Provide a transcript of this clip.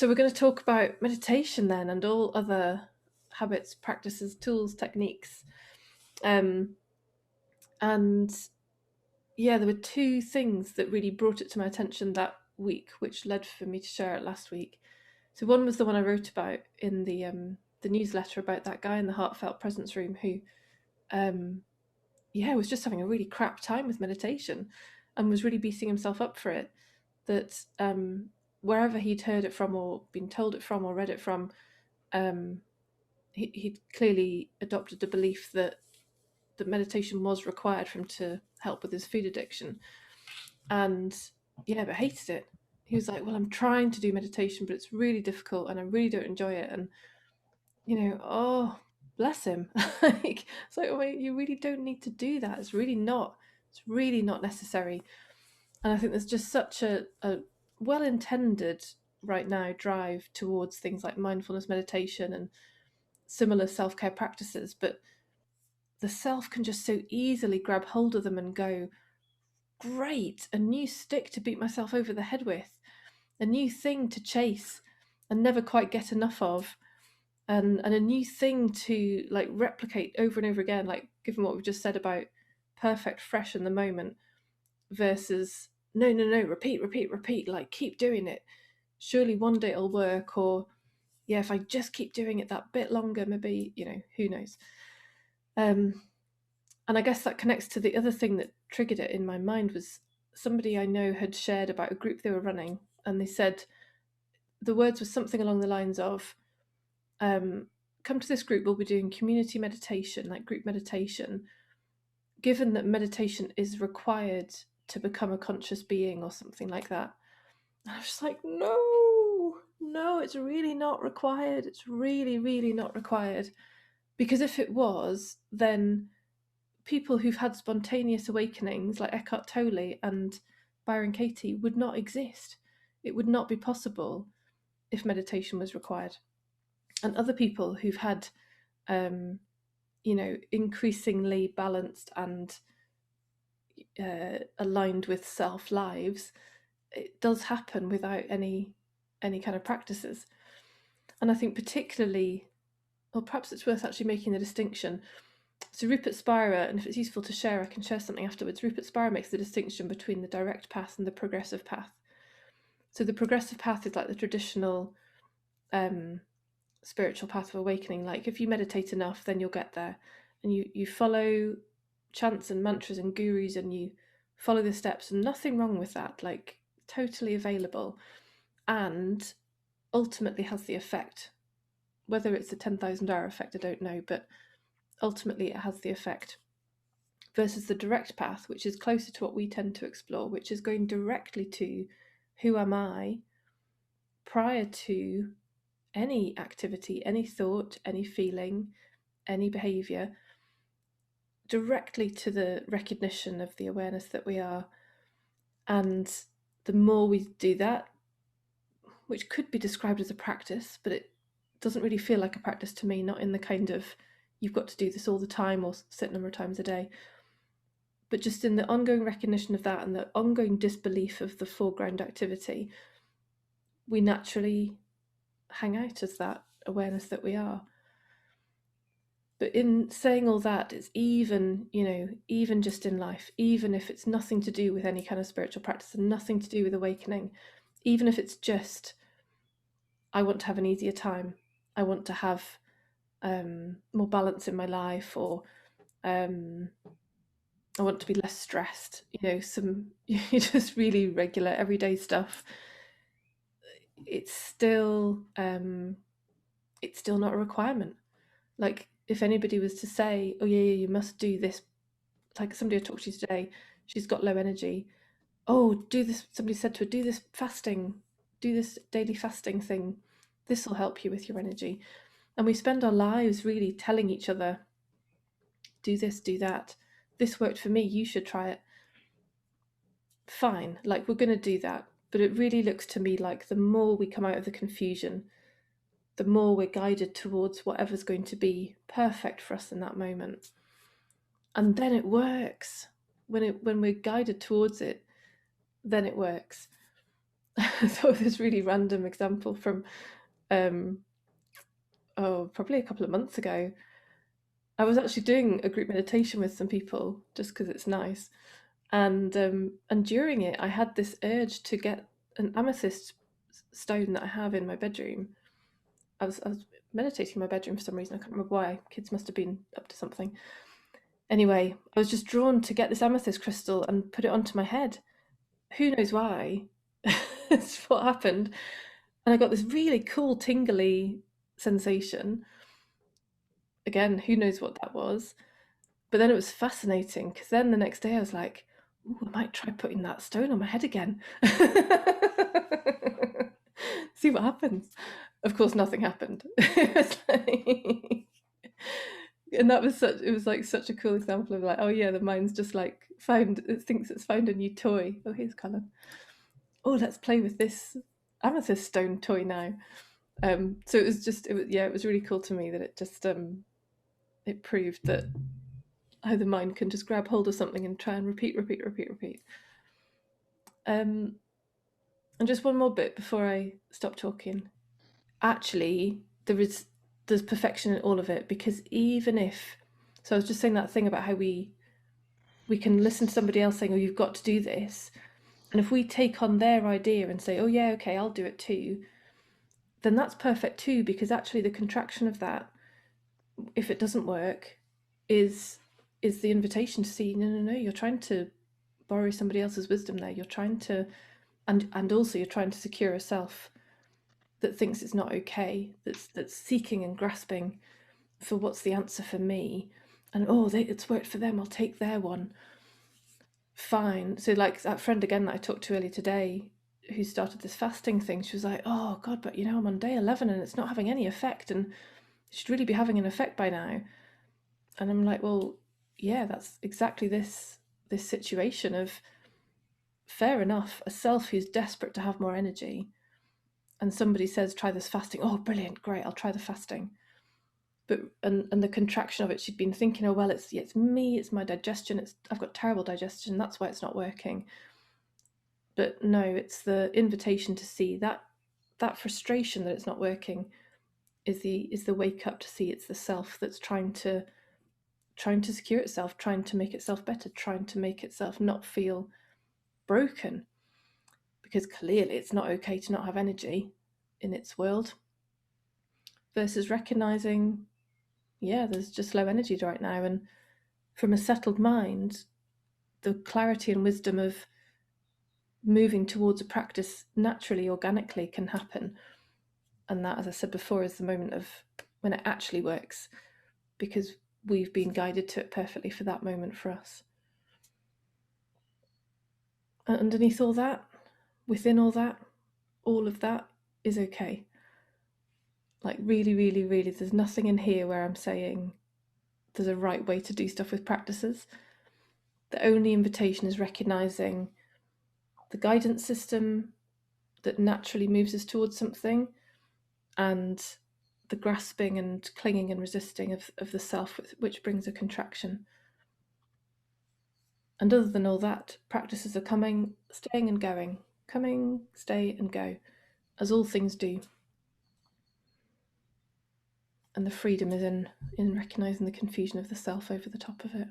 So we're going to talk about meditation then, and all other habits, practices, tools, techniques. Um, and yeah, there were two things that really brought it to my attention that week, which led for me to share it last week. So one was the one I wrote about in the newsletter about that guy in the heartfelt presence room who, was just having a really crap time with meditation, and was really beating himself up for it. That wherever he'd heard it from, or been told it from, or read it from, um, he'd clearly adopted a belief that meditation was required for him to help with his food addiction, and but hated it. He was like, "Well, I'm trying to do meditation, but it's really difficult, and I really don't enjoy it." And oh, bless him. Like, it's like, oh, wait, you really don't need to do that. It's really not. It's really not necessary. And I think there's just such a well-intended right now drive towards things like mindfulness meditation and similar self-care practices, but the self can just so easily grab hold of them and go, great, a new stick to beat myself over the head with, a new thing to chase and never quite get enough of, and a new thing to like replicate over and over again, like given what we've just said about perfect, fresh in the moment, versus no, no, no, repeat, repeat, repeat, like keep doing it. Surely one day it'll work, or yeah, if I just keep doing it that bit longer, maybe, who knows. And I guess that connects to the other thing that triggered it in my mind was somebody I know had shared about a group they were running, and they said the words were something along the lines of, come to this group, we'll be doing community meditation, like group meditation, given that meditation is required to become a conscious being or something like that. And I was just like, no, no, it's really not required. It's really, really not required. Because if it was, then people who've had spontaneous awakenings like Eckhart Tolle and Byron Katie would not exist. It would not be possible if meditation was required. And other people who've had, increasingly balanced and aligned with self lives, it does happen without any kind of practices. And I think particularly, or perhaps it's worth actually making the distinction. So Rupert Spira, and if it's useful to share, I can share something afterwards. Rupert Spira makes the distinction between the direct path and the progressive path. So the progressive path is like the traditional spiritual path of awakening. Like if you meditate enough, then you'll get there. And you follow chants and mantras and gurus, and you follow the steps, and nothing wrong with that, like totally available, and ultimately has the effect. Whether it's the 10,000 hour effect, I don't know, but ultimately it has the effect. Versus the direct path, which is closer to what we tend to explore, which is going directly to who am I prior to any activity, any thought, any feeling, any behavior, directly to the recognition of the awareness that we are. And the more we do that, which could be described as a practice, but it doesn't really feel like a practice to me, not in the kind of you've got to do this all the time or sit a number of times a day, but just in the ongoing recognition of that and the ongoing disbelief of the foreground activity, we naturally hang out as that awareness that we are. But in saying all that, it's even, even just in life, even if it's nothing to do with any kind of spiritual practice and nothing to do with awakening, even if it's just, I want to have an easier time, I want to have more balance in my life, or I want to be less stressed, some just really regular everyday stuff, it's still not a requirement. Like if anybody was to say, oh yeah, you must do this, like somebody I talked to today, she's got low energy, oh, do this, somebody said to her, do this fasting, do this daily fasting thing, this will help you with your energy. And we spend our lives really telling each other, do this, do that, this worked for me, you should try it. Fine, like we're going to do that, but it really looks to me like the more we come out of the confusion, the more we're guided towards whatever's going to be perfect for us in that moment. And then it works. When we're guided towards it, then it works. I thought of this really random example from um, probably a couple of months ago. I was actually doing a group meditation with some people just because it's nice, and during it, I had this urge to get an amethyst stone that I have in my bedroom. I was meditating in my bedroom for some reason. I can't remember why. Kids must have been up to something. Anyway, I was just drawn to get this amethyst crystal and put it onto my head. Who knows why? It's what happened. And I got this really cool tingly sensation. Again, who knows what that was? But then it was fascinating because then the next day I was like, ooh, I might try putting that stone on my head again. See what happens. Of course, nothing happened. And that was such, it was like such a cool example of like, oh yeah, the mind's just like found, it thinks it's found a new toy. Oh, here's Callum. Oh, let's play with this amethyst stone toy now. So it was just, it was, yeah, it was really cool to me that it just, it proved that how the mind can just grab hold of something and try and repeat, repeat, repeat, repeat. Um, and just one more bit before I stop talking. Actually, there's perfection in all of it, because even if, so I was just saying that thing about how we can listen to somebody else saying, oh, you've got to do this, and if we take on their idea and say, oh yeah, okay, I'll do it too, then that's perfect too, because actually the contraction of that, if it doesn't work, is is the invitation to see, no, no, no, you're trying to borrow somebody else's wisdom there. You're trying to, and also you're trying to secure a self that thinks it's not okay, that's seeking and grasping for what's the answer for me, and oh, it's worked for them, I'll take their one. Fine. So like that friend again that I talked to earlier today, who started this fasting thing, she was like, oh God, but you know, I'm on day 11 and it's not having any effect, and it should really be having an effect by now. And I'm like, well, yeah, that's exactly this situation of, fair enough, a self who's desperate to have more energy, and somebody says, try this fasting. Oh, brilliant, great, I'll try the fasting. But and the contraction of it, she'd been thinking, oh well, it's me, it's my digestion, I've got terrible digestion, that's why it's not working. But no, it's the invitation to see that that frustration that it's not working is the wake up to see it's the self that's trying to secure itself, trying to make itself better, trying to make itself not feel broken, because clearly it's not okay to not have energy in its world, versus recognizing, yeah, there's just low energy right now. And from a settled mind, the clarity and wisdom of moving towards a practice naturally, organically can happen. And that, as I said before, is the moment of when it actually works, because we've been guided to it perfectly for that moment for us. And underneath all that, within all of that is okay. Like, really, really, really, there's nothing in here where I'm saying there's a right way to do stuff with practices. The only invitation is recognizing the guidance system that naturally moves us towards something, and the grasping and clinging and resisting of the self, which brings a contraction. And other than all that, practices are coming, staying, and going. Coming, stay, and go, as all things do. And the freedom is in recognizing the confusion of the self over the top of it.